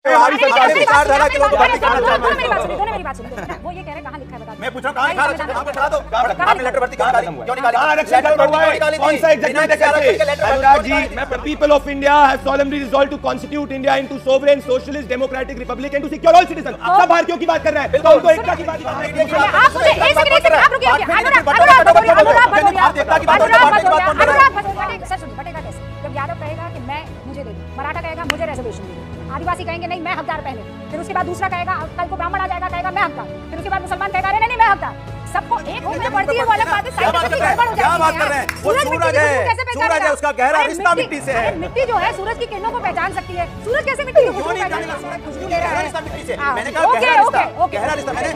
विचारधारा के लोग भर्ती करना चाहते हैं। मेरी बात सुनिए, वो ये कह रहे हैं कहाँ लिखा है बता दो। मैं पूछ रहा हूं कहां लिखा है, कहां पे बता दो। आपने लेटर भर्ती कहां डाली, क्यों निकाली? आरक्षण का हुआ है, कौन सा executive secretary? Anurag ji, people of India have solemnly resolved to constitute India into sovereign, socialist, democratic republic and to secure all citizens. सब भारतीयों की बात कर रहे हैं, तो उनको एकता की बात कर रहे हैं। आप मुझे एक सेकंड आप रुकिए, अनुराग सर सुनिए, बटेगा कैसे? जब यादव कहेगा कि मैं मुझे दे दो, मराठा कहेगा मुझे रिजर्वेशन दे दो, आदिवासी कहेंगे नहीं मैं हकदार पहले, फिर उसके बाद दूसरा कहेगा कल को ब्राह्मण आ जाएगा कहेगा मैं हकदार, फिर उसके बाद मुसलमान कहेगा नहीं नहीं मैं हकदार। सबको एक होकर पड़ती है वो अलग बात है। क्या बात कर रहे हैं? वो सूरज है, उसका गहरा रिश्ता मिट्टी से है। मिट्टी जो है सूरज की किरणों को पहचान सकती है, सूरज कैसे मिट्टी को पहचान सकता है? गहरा रिश्ता मिट्टी से। मैंने कहा गहरा रिश्ता, गहरा रिश्ता मैंने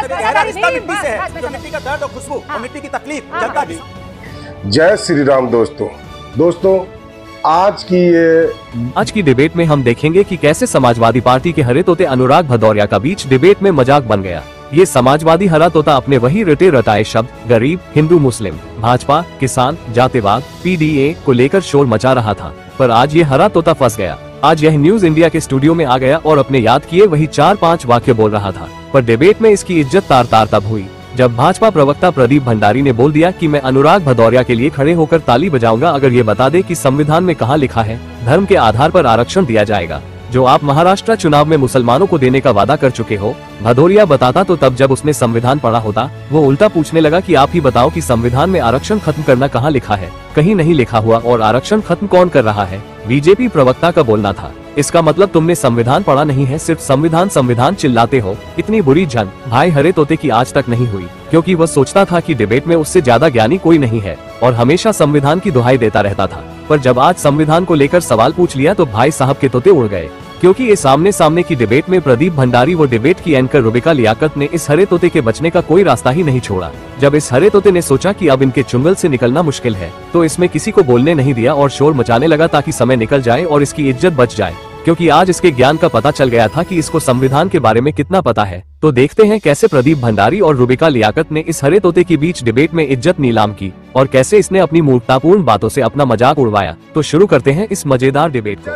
गहरा रिश्ता मिट्टी से है, जो मिट्टी का दर्द और खुशबू और मिट्टी की तकलीफ जनता की। जय श्री राम दोस्तों, आज की डिबेट में हम देखेंगे कि कैसे समाजवादी पार्टी के हरे तोते अनुराग भदौरिया का बीच डिबेट में मजाक बन गया। ये समाजवादी हरा तोता अपने वही रटे रटाए शब्द गरीब, हिंदू मुस्लिम, भाजपा, किसान, जातिवाद, पीडीए को लेकर शोर मचा रहा था, पर आज ये हरा तोता फंस गया। आज यह न्यूज इंडिया के स्टूडियो में आ गया और अपने याद किए वही 4-5 वाक्य बोल रहा था, पर डिबेट में इसकी इज्जत तार तब हुई जब भाजपा प्रवक्ता प्रदीप भंडारी ने बोल दिया कि मैं अनुराग भदौरिया के लिए खड़े होकर ताली बजाऊंगा अगर ये बता दे कि संविधान में कहां लिखा है धर्म के आधार पर आरक्षण दिया जाएगा, जो आप महाराष्ट्र चुनाव में मुसलमानों को देने का वादा कर चुके हो। भदौरिया बताता तो तब जब उसने संविधान पढ़ा होता। वो उल्टा पूछने लगा कि आप ही बताओ कि संविधान में आरक्षण खत्म करना कहाँ लिखा है? कहीं नहीं लिखा हुआ, और आरक्षण खत्म कौन कर रहा है? बीजेपी प्रवक्ता का बोलना था। इसका मतलब तुमने संविधान पढ़ा नहीं है, सिर्फ संविधान चिल्लाते हो। इतनी बुरी जंग भाई हरे तोते की आज तक नहीं हुई, क्योंकि वह सोचता था कि डिबेट में उससे ज्यादा ज्ञानी कोई नहीं है और हमेशा संविधान की दुहाई देता रहता था। पर जब आज संविधान को लेकर सवाल पूछ लिया तो भाई साहब के तोते उड़ गए, क्योंकि इस आमने सामने की डिबेट में प्रदीप भंडारी व डिबेट की एंकर रुबिका लियाकत ने इस हरे तोते के बचने का कोई रास्ता ही नहीं छोड़ा। जब इस हरे तोते ने सोचा कि अब इनके चुंगल से निकलना मुश्किल है, तो इसमें किसी को बोलने नहीं दिया और शोर मचाने लगा ताकि समय निकल जाए और इसकी इज्जत बच जाए, क्योंकि आज इसके ज्ञान का पता चल गया था कि इसको संविधान के बारे में कितना पता है। तो देखते हैं कैसे प्रदीप भंडारी और रुबिका लियाकत ने इस हरे तोते के बीच डिबेट में इज्जत नीलाम की और कैसे इसने अपनी मूर्खतापूर्ण बातों से अपना मजाक उड़वाया। तो शुरू करते हैं इस मजेदार डिबेट को।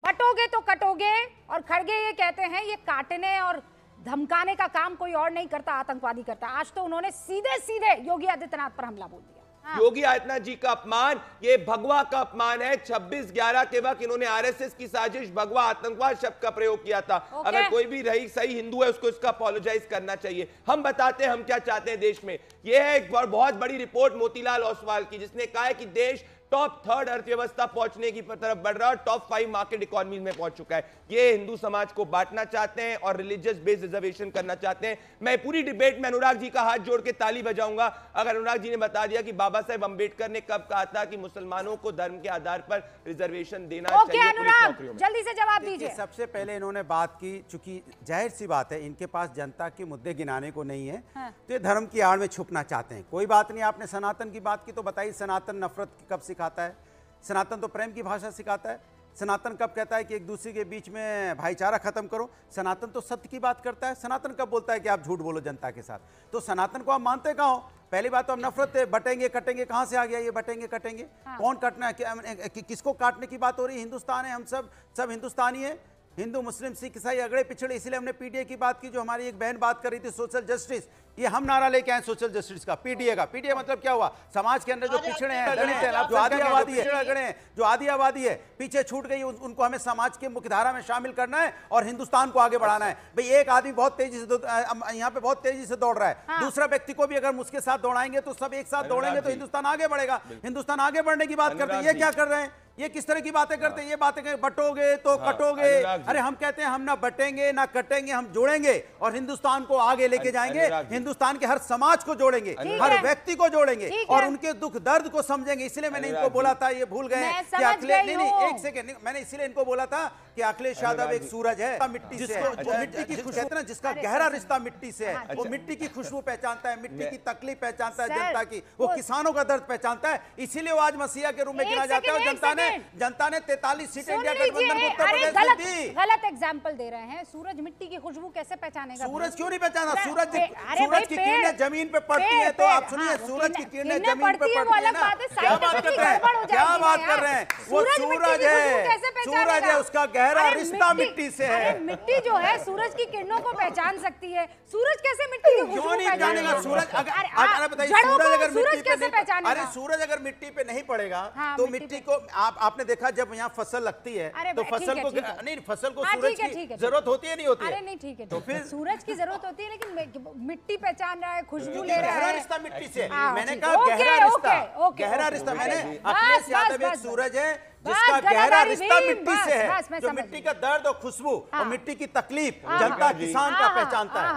बटोगे तो कटोगे, और खड़गे ये कहते हैं ये काटने और धमकाने का काम कोई और नहीं करता, आतंकवादी करता। आज तो उन्होंने सीधे सीधे योगी आदित्यनाथ पर हमला बोल दिया। योगी आदित्यनाथ जी का अपमान, ये भगवा का अपमान है। 26/11 के वक्त इन्होंने आरएसएस की साजिश भगवा आतंकवाद शब्द का प्रयोग किया था। अगर कोई भी सही हिंदू है उसको इसका अपोलोजाइज करना चाहिए। हम बताते हैं हम क्या चाहते हैं देश में। यह है एक बहुत बड़ी रिपोर्ट मोतीलाल ओसवाल की, जिसने कहा है कि देश टॉप 3rd अर्थव्यवस्था पहुंचने की तरफ बढ़ रहा है और टॉप 5 मार्केट इकोनॉमी में पहुंच चुका है। ये हिंदू समाज को बांटना चाहते हैं और रिलीजियस बेस्ड रिजर्वेशन करना चाहते हैं। मैं पूरी डिबेट में अनुराग जी का हाथ जोड़ के ताली बजाऊंगा अगर अनुराग जी ने बता दिया कि बाबा साहेब अंबेडकर ने कब कहा था कि मुसलमानों को धर्म के आधार पर रिजर्वेशन देना चाहिए पुलिस नौकरियों में। जल्दी से जवाब दीजिए। सबसे पहले इन्होंने बात की, चूंकि जाहिर सी बात है इनके पास जनता के मुद्दे गिनाने को नहीं है, तो ये धर्म की आड़ में छुपना चाहते हैं। कोई बात नहीं, आपने सनातन की बात की तो बताइए, सनातन नफरत कब सिखाता है? सनातन तो प्रेम की भाषा सिखाता है। सनातन कब कहता है कि एक दूसरे के बीच में भाईचारा खत्म करो? सनातन तो सत्य की बात करता है। सनातन कब बोलता है कि आप झूठ बोलो जनता के साथ? तो सनातन को आप मानते कहाँ हो? पहली बात तो हम नफरत है, बटेंगे कटेंगे कहाँ से आ गया ये बटेंगे कटेंगे? कौन काटना है? किसको काटने की बात हो रही है? हिंदुस्तान है, हम सब हिंदुस्तानी है। हिंदू मुस्लिम सिख ईसाई अगड़े पिछड़े, इसलिए हमने पीडीए की बात की। जो हमारी एक बहन बात कर रही थी सोशल जस्टिस, ये हम नारा लेके आए सोशल जस्टिस का, पीडीए का। पीडीए मतलब क्या हुआ? समाज के अंदर जो पिछड़े हैं, दलित हैं, जो आदि आबादी है पीछे छूट गई, उनको हमें समाज के मुख्यधारा में शामिल करना है और हिंदुस्तान को आगे बढ़ाना है। भाई एक आदमी बहुत तेजी से यहाँ पे बहुत तेजी से दौड़ रहा है, दूसरा व्यक्ति को भी अगर उसके साथ दौड़ाएंगे तो सब एक साथ दौड़ेंगे तो हिंदुस्तान आगे बढ़ेगा। हिंदुस्तान आगे बढ़ने की बात करते हैं, ये क्या कर रहे हैं? ये किस तरह की बातें करते हैं? ये बातें बटोगे तो कटोगे। अरे हम कहते हैं हम ना बटेंगे ना कटेंगे, हम जोड़ेंगे और हिंदुस्तान को आगे लेके जाएंगे। हिंदुस्तान के हर समाज को जोड़ेंगे, हर व्यक्ति को जोड़ेंगे और उनके दुख दर्द को समझेंगे। इसलिए मैंने इनको बोला था, ये भूल गए कि अखिलेश, नहीं एक सेकंड, मैंने इसीलिए इनको बोला था कि अखिलेश यादव एक सूरज है, मिट्टी से है, जो मिट्टी की खुशबू कहते हैं, जिसका गहरा रिश्ता मिट्टी से है। वो मिट्टी की खुशबू पहचानता है, मिट्टी की तकलीफ पहचानता है जनता की, वो किसानों का दर्द पहचानता है। इसीलिए वो आज मसीहा के रूप में गिना जाता है। और जनता ने 43 सीटें इंडिया गठबंधन को उत्तर प्रदेश में दी। गलत एग्जांपल दे रहे हैं। सूरज मिट्टी की खुशबू कैसे पहचानेगा? सूरज क्यों नहीं पहचाना? सूरज सूरज की किरणें जमीन पे पड़ती है तो आप सुनिए, सूरज की किरणें जमीन पे पड़ती है ना, क्या बात कर रहे हैं, क्या बात कर रहे हैं? वो सूरज है, उसका गहरा रिश्ता मिट्टी से है। मिट्टी जो है सूरज की किरणों को पहचान सकती है, सूरज कैसे मिट्टी की खुशबू क्यों नहीं जानेगा? सूरज अगर बताइए, सूरज अगर मिट्टी पे नहीं, अरे सूरज अगर मिट्टी पे नहीं पड़ेगा तो मिट्टी को आपने देखा जब यहाँ फसल लगती है तो फसल को नहीं, फसल को सूरज की जरूरत होती है, नहीं होती है? अरे नहीं, ठीक है, तो फिर सूरज की जरूरत होती है, लेकिन मिट्टी पहचान रहा है, खुशबू ले रहा है, गहरा रिश्ता मिट्टी से। मैंने कहा गहरा रिश्ता, गहरा रिश्ता। मैंने अखिलेश यादव एक सूरज है जिसका गहरा रिश्ता मिट्टी से है, जो मिट्टी का दर्द और खुशबू और मिट्टी की तकलीफ जनता किसान का पहचानता है।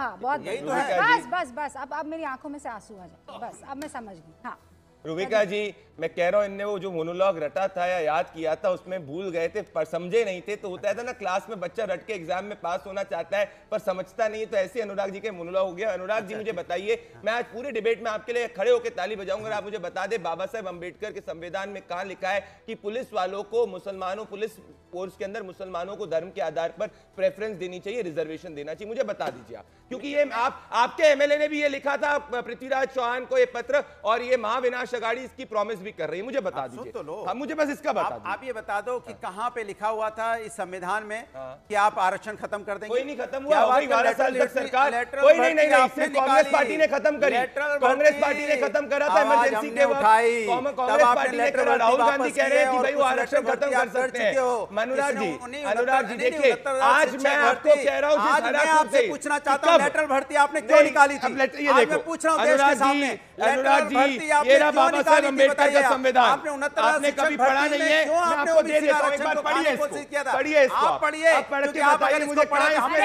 यही तो है। बस बस बस, अब मेरी आंखों में से आंसू आ जाए, बस अब मैं समझ गई। हाँ रुबिका जी, मैं कह रहा हूँ इनने वो जो मोनोलॉग रटा था या याद किया था उसमें भूल गए थे, पर समझे नहीं थे। तो होता है ना क्लास में बच्चा रट के एग्जाम में पास होना चाहता है पर समझता नहीं है, तो ऐसे अनुराग जी के मोनोलॉग हो गया। अनुराग जी मुझे बताइए, मैं आज पूरे डिबेट में आपके लिए खड़े होकर ताली बजाऊंगा, आप मुझे बता दे बाबा साहेब अम्बेडकर के संविधान में कहाँ लिखा है कि पुलिस वालों को मुसलमानों, पुलिस फोर्स के अंदर मुसलमानों को धर्म के आधार पर प्रेफरेंस देनी चाहिए, रिजर्वेशन देना चाहिए? मुझे बता दीजिए आप, क्योंकि ये आपके एमएलए ने भी ये लिखा था पृथ्वीराज चौहान को ये पत्र, और ये महाविनाश अघाड़ी इसकी प्रॉमिस भी कर रही है। मुझे बता दीजिए तो लो। मुझे बस इसका बता दीजिए। आप ये बता दो कि कहां पे लिखा हुआ था इस संविधान में कि आप आरक्षण खत्म कर देंगे? कोई नहीं खत्म हुआ, वही 12 साल तक सरकार, कोई नहीं, कांग्रेस पार्टी ने खत्म करी, कांग्रेस पार्टी ने खत्म करा था इमरजेंसी के वक्त। कांग्रेस पार्टी ने करा, राहुल गांधी कह रहे हैं कि भाई वो आरक्षण खत्म कर सकते हैं। अनुराग जी देखिए, आज मैं आपको कह रहा हूँ, आज मैं आपसे पूछना चाहता हूँ, लेटरल भर्ती आपने क्यों निकाली थी? ये देखो, पूछ रहा हूँ देश के सामने, अनुराग जी, ये रहा बाबा साहेब अम्बेडकर का संविधान, आपने कभी पढ़ा नहीं है, मैं आपको दे देता हूं, एक बार पढ़िए इसको, पढ़िए इसको, आप पढ़िए, आप पढ़ के बताइए मुझे कहाँ इसमें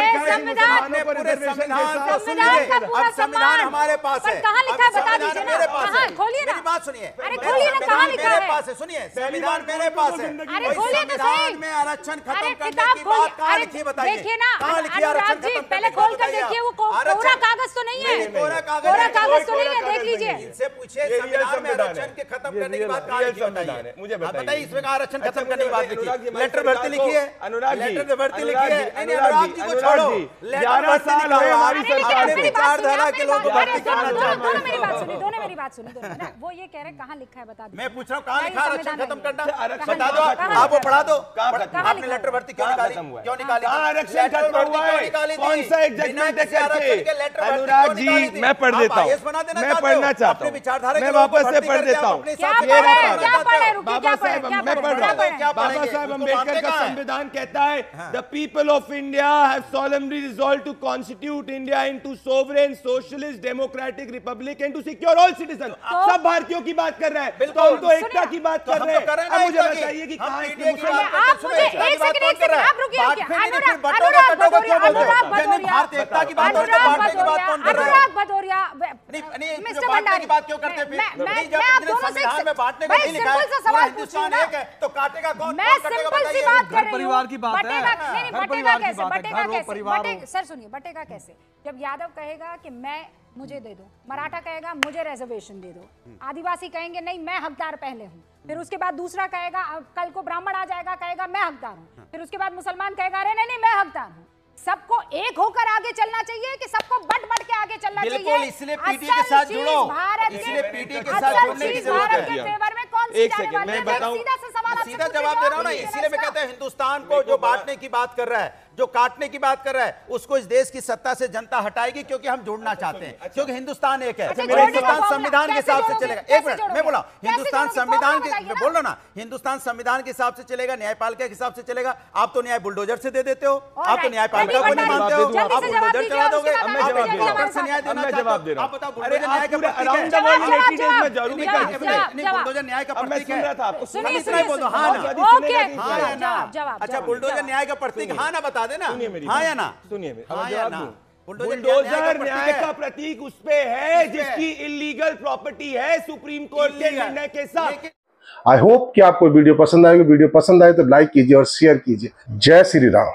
मुसलमानों को रिजर्वेशन कैसा? अब संविधान हमारे पास है, कहाँ लिखा है बता दीजिए ना, कहाँ खोलिए ना, मेरी बात सुनिए, अरे खोलिए ना, कहाँ लिखा है? पास है, सुनिए, संविधान मेरे पास है, अरे खोलिए तो सही, में आरक्षण खत्म करने की बात कहाँ लिखी बताइए? देखिए ना अनुराग जी, पहले खोल कर देखिए, वो कोरा कागज तो नहीं है, कोरा कागज तो नहीं है, देख लीजिए, इनसे पूछिए संविधान में आरक्षण के खत्म करने की बात कहाँ लिखी बताइए? मुझे बताइए, इसमें आरक्षण खत्म करने की बात लिखी, लेटर भर्ती लिखी है, अनुराग जी, लेटर भर्ती लिखी है, अनुराग जी को छोड़ो, 11 साल हुए हमारी सरकार को, विचारधारा के लोग भर्ती करना चाहते हैं। दोनों मेरी बात सुनिए, दोनों मेरी बात सुनिए, दोनों ना, वो ये कह रहे हैं कहाँ लिखा है बता दीजिए। मैं पूछ रहा हूँ कहाँ लिखा आरक्षण खत्म करना? बता दो, आप वो पढ़ा दो, आपने लेटर भर्ती क्यों निकाली? क्यों निकाली? आरक्षण खत्म हुआ है, कौन सा एक जजमेंट है करके? अनुराग जी, मैं पढ़ देता हूँ, मैं पढ़ना चाहता हूँ, मैं वापस से पढ़ देता हूँ। बाबा साहेब, मैं पढ़ रहा हूँ, बाबा साहेब अम्बेडकर का संविधान कहता है, the people of India have solemnly resolved to constitute India into sovereign, socialist, democratic republic and to secure all citizens। सब भारतीयों की बात कर रहे हैं, तो हम तो एकता की बात कर रहे हैं। अब मुझे बताइए कि कहाँ इसमें मुसलमान? आप मुझे एक सेकंड आप रुकिए, अनुराग भदौरिया, मिस्टर भंडारी, बात क्यों करते हैं? मैं आप दोनों से बांटने को नहीं लिखा सिंपल सा सवाल हिंदुस्तान एक है तो काटेगा कौन? मैं सिंपल सी बात कर रही हूँ, परिवार की बात है, बटेगा कैसे? बटेगा कैसे? परिवार सर सुनिए, बटेगा कैसे? जब यादव कहेगा कि मैं मुझे दे दो, मराठा कहेगा मुझे रिजर्वेशन दे दो, आदिवासी कहेंगे नहीं मैं हकदार पहले हूँ, फिर उसके बाद दूसरा कहेगा, कल को ब्राह्मण आ जाएगा कहेगा मैं हकदार हूँ, फिर उसके बाद मुसलमान कहेगा अरे नहीं मैं हकदार हूँ। सबको एक होकर आगे चलना चाहिए कि सबको बट बट के आगे चलना चाहिए? बिल्कुल, इसलिए पीटी के साथ जुड़ो, इसलिए पीटी के साथ जुड़ने की जरूरत है। फेवर में कौन सी एक सेकंड मैं बताऊं, सीधा जवाब दे रहा हूं ना, इसीलिए मैं कहता हूं हिंदुस्तान को जो बांटने की बात कर रहा है, जो काटने की बात कर रहा है, उसको इस देश की सत्ता से जनता हटाएगी, क्योंकि हम जुड़ना चाहते हैं, क्योंकि हिंदुस्तान एक है। हिंदुस्तान संविधान के हिसाब से चलेगा। एक मिनट मैं बोला, हिंदुस्तान संविधान के बोल रहा ना, हिंदुस्तान संविधान के हिसाब से चलेगा, न्यायपालिका के हिसाब से चलेगा। आप तो न्याय बुलडोजर से दे देते हो, आप तो न्यायपालिका को नहीं मानते हो, आप बुलडोजर चला दोगे। मैं जवाब दे रहा हूं, आप बताओ बुलडोजर न्याय का प्रतीक है? बुलडोजर न्याय का प्रतीक है? अच्छा, बुलडोजर न्याय का प्रतीक हाँ ना बता देना, हाँ या ना? सुनिए, हाँ या ना? बुलडोजर न्याय का प्रतीक उस पे है जिसकी इलीगल प्रॉपर्टी है सुप्रीम कोर्ट के निर्णय के साथ। आई होप कि आपको वीडियो पसंद आएगी। वीडियो पसंद आए तो लाइक कीजिए और शेयर कीजिए। जय श्री राम।